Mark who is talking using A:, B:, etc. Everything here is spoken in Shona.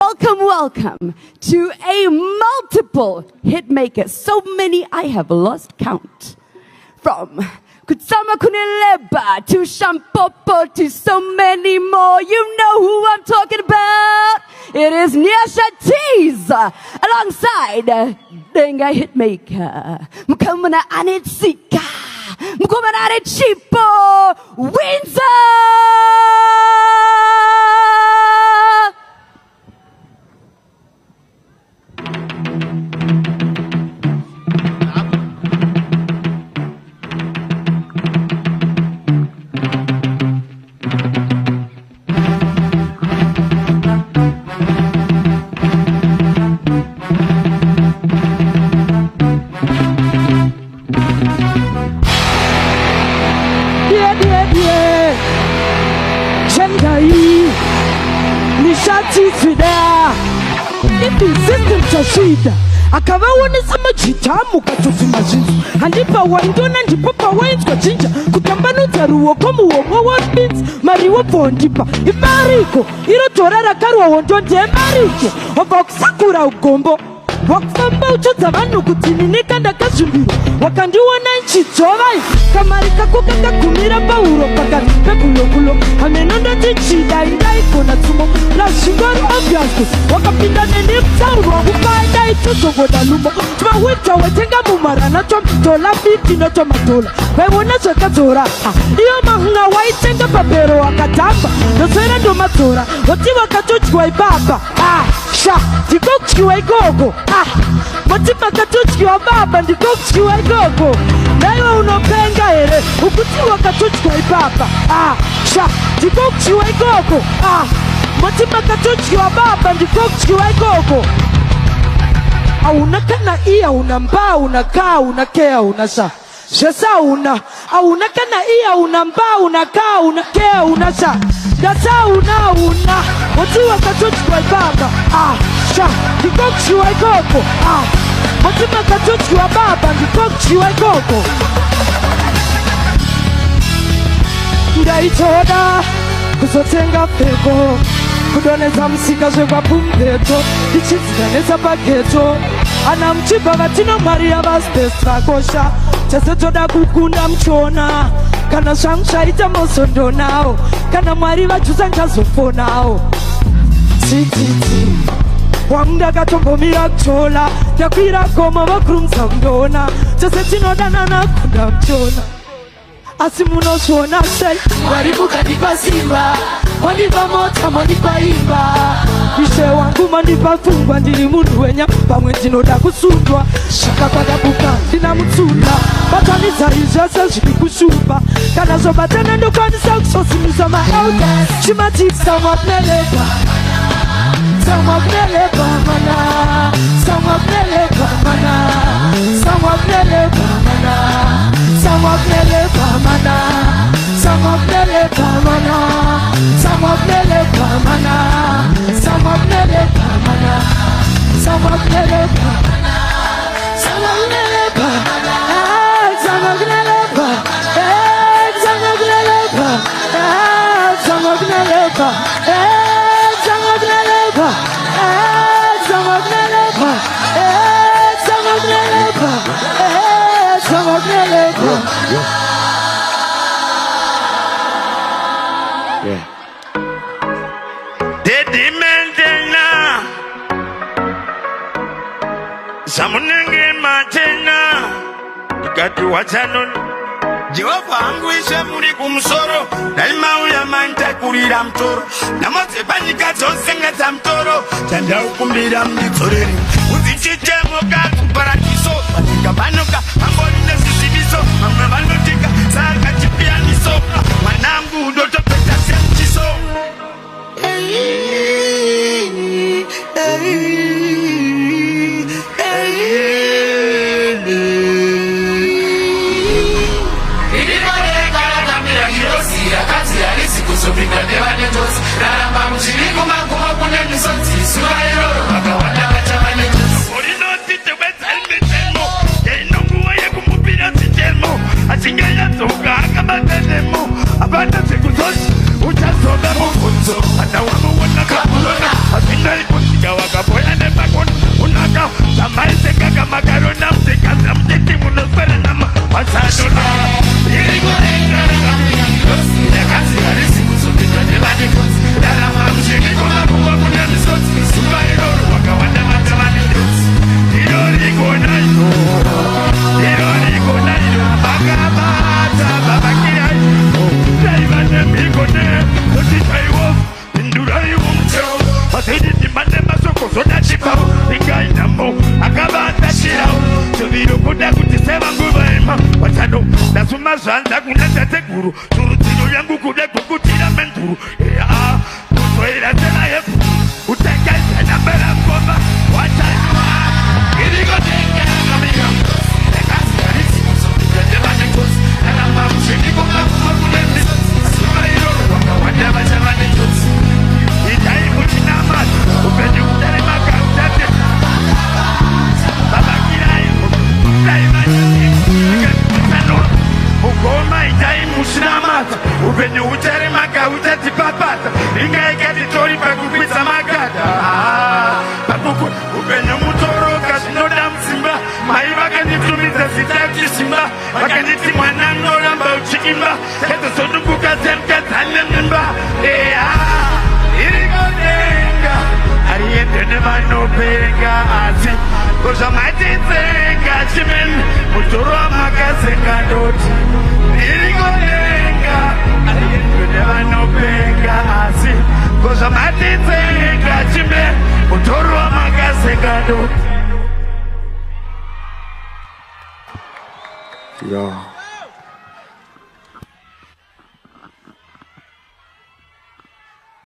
A: Welcome to a multiple hit maker. So many I have lost count. From Kutsama Kunileba to Shampopo to so many more. You know who I'm talking about. It is Nyasha Tees alongside Denga Hitmaker. Mkamana Anitsika. Mkamana Anichipo. Windsor. Shida akabawoneza amajitamu katuzima zinzu andipa wandona ndipapa wenzwa jinja kutambanuza ruwoko muwomwo wabins mariwo pondipa imariko irotorara karwa wondonde marike ova kusakura ugombo wakufamba uchodza vanhu kuti nineka ndakazvimbiro wakandiona nchidzovai kamari kako kakagumira pauro pakati pekulokulo amenondoti chida indaigona tsumo razvingori obvious wakapinda nendimutauro wakupai daitozongoda lumo twawita wetenga mumarana tomdola 50 notomadola vaivona zvakadzora iyo mahunga waitenga papero wakatamba nozvera ndomadzora voti vakatodyiwa ibaba sha ndikokudyiwa ikoko moti makatodyiwa baba ndikokudyiwa ikoko naiwe unopenga here ukuti wakatodyiwa ibaba sha ndikokudyiwa ikoko moti makatodyiwa baba ndikokudyiwa ikoko auna kana iya una mba una ka una kea una sa shesa una auna kana iya una mba una ka una kea una sa dasa una moti wakatodyiwa ibaba sha ndikokudyiwa ikoko moti makatodyiwa baba ndikokudyiwa ikoko ndaitoda kuzotenga pfeko kudoneza musika zvekwapumeto ndichidzidanesa pageto ana muchibva vatino mwari yavasipesitrakosha chese toda kukunda muchiona kana zvangu zvaita mozondonawo kana mwari vajusa nchazofonawo tsitsitsi wangu ndakatombomira kutola ndakwira goma vakurumidza kundona chese tinodanana kunda muchiona asi munozviona sei
B: mwari mukandipa simba wandipa mota wandipa imba
A: ishe wangu mandipa pfungwa ndiri munhu wenya pamwe ndinoda kusundwa zvakakwadabuka ndina mutsunda batanidza izvese zviri kushupa kana zvobatana ndokwanisa kuzosimisa maauta chimati samwapnelepa samwapnelepa mana samwapnelepa mana samwapnelepa mana samwapnelepa mana samwapnelepa mana samwapnelepa mana samwapnelepa mana samwapnelepa samwapnelepa samwapnelepa samwapnelepa samwapnelepa samwapnelepa samwapnelepa samwapnelepa samwapnelepa.
C: Samunenge matena ikatu wachanon Jehova angu ishe muri kumusoro daima uya manta kurira mtoro namote panika zonsenga za mtoro chanda ukumbira mnitoreri uzichitemo kakuparadiso panika banoka amboni nesisibiso mamwe banotika saka chipianiso manangu doto peta semchiso Raramba muchiriku maguma kune misonzi sura iroro vakawanda vachava nejosi urinotite wezalmetemo yainonguva yekumupira zitemo achingeyadzoka akabatanemo apana zvekuzozi uchazoga mubvunzo anawamuona kaburona hazvinai kuti wakapoya nepakona unaka zamaisekaga makarona mtekaza mteti munoswera nama wasadola irikorenga yakazi harisi kuzopinda nevanekozi darama mshenikomakuwa kuna misodzi zuva iroro wakawanda matavane ndozi irorikona iro vakabata vavakiraio daivanemikone otitaiwo pinduraiwo muteo vazoititimane masoko zodatipao ingainamo akavatashirao tuviro kuda kuti sevanguvaema watano ndasuma zvanza kuna tateguru turudziro yangu kuda kukutira menduru ea kuzoira tena yefu utekaizenambera ngoma wataiwa irikotengeamika upenyu ucharimaka uchatipapata ingaikatitori pakupisa makata pakuku upenyu mutoroka zvinoda musimba mai vakanditumidza zita kuchisimba vakanditi mwana noramba uchiimba chazozodumbuka semukadzane mimba eya irikodenga ariende nevanopenga asi kozvamatitsenga chimeni mutoro wamakasenga ndoti irikodenga ariende nevanopenga asi kozvamatitsenga chimeni mutoro wamakasenga ndoti
D: Yeah.